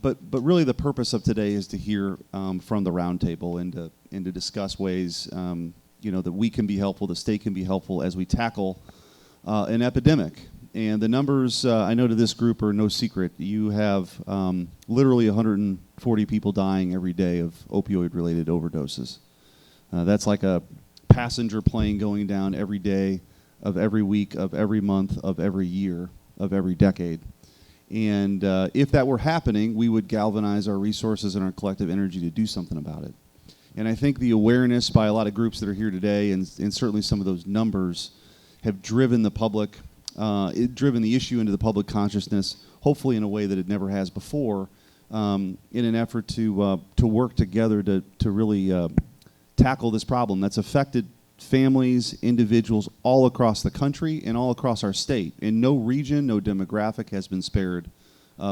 but really the purpose of today is to hear from the roundtable and to discuss ways that we can be helpful, the state can be helpful as we tackle an epidemic. And the numbers, I know to this group, are no secret. You have literally 140 people dying every day of opioid-related overdoses. That's like a passenger plane going down every day of every week, of every month, of every year, of every decade. And if that were happening, we would galvanize our resources and our collective energy to do something about it. And I think the awareness by a lot of groups that are here today, and certainly some of those numbers, have driven the public, driven the issue into the public consciousness, hopefully in a way that it never has before, in an effort to work together to really tackle this problem that's affected families, individuals all across the country and all across our state. In no region, no demographic has been spared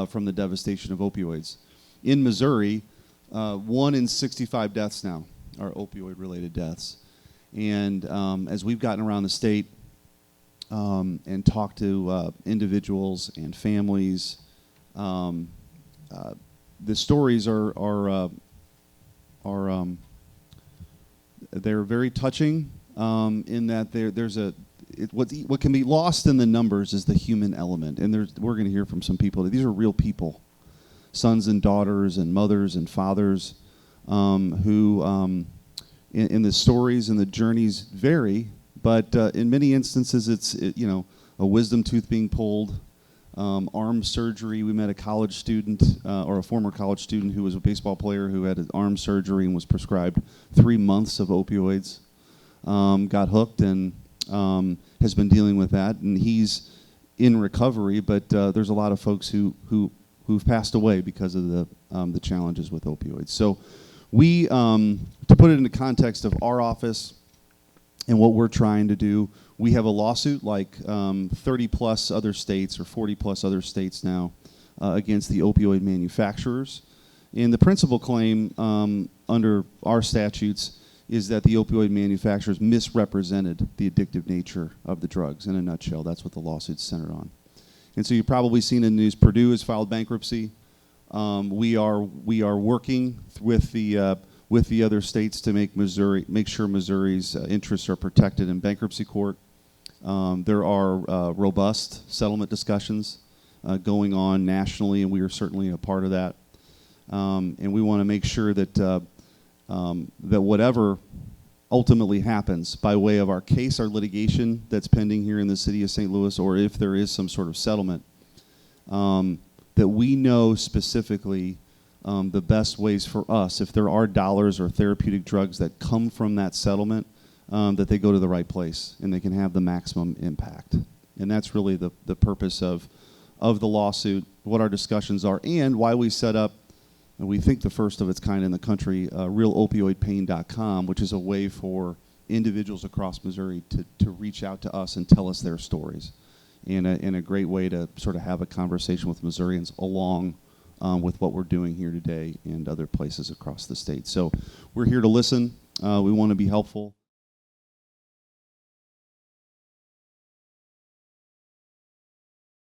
from the devastation of opioids. In Missouri, 1 in 65 deaths now are opioid-related deaths. And as we've gotten around the state and talked to individuals and families, the stories are they're very touching. In that there's what can be lost in the numbers is the human element, and we're going to hear from some people. These are real people, sons and daughters and mothers and fathers, who in the stories and the journeys vary, but in many instances it's a wisdom tooth being pulled, arm surgery. We met a college student or a former college student who was a baseball player who had an arm surgery and was prescribed 3 months of opioids. Got hooked and has been dealing with that, and he's in recovery. But there's a lot of folks who've passed away because of the challenges with opioids. So we, to put it into context of our office and what we're trying to do, we have a lawsuit like 30 plus other states or 40 plus other states now against the opioid manufacturers. And the principal claim under our statutes is that the opioid manufacturers misrepresented the addictive nature of the drugs. In a nutshell, that's what the lawsuit's centered on. And so you've probably seen in the news, Purdue has filed bankruptcy. We are working with the other states to make sure Missouri's interests are protected in bankruptcy court. There are robust settlement discussions going on nationally, and we are certainly a part of that. And we want to make sure that that whatever ultimately happens by way of our case, our litigation that's pending here in the city of St. Louis, or if there is some sort of settlement, that we know specifically the best ways for us, if there are dollars or therapeutic drugs that come from that settlement, that they go to the right place and they can have the maximum impact. And that's really the purpose of the lawsuit, what our discussions are, and why we set up, and we think the first of its kind in the country, realopioidpain.com, which is a way for individuals across Missouri to reach out to us and tell us their stories, and a great way to sort of have a conversation with Missourians along with what we're doing here today and other places across the state. So we're here to listen. We want to be helpful.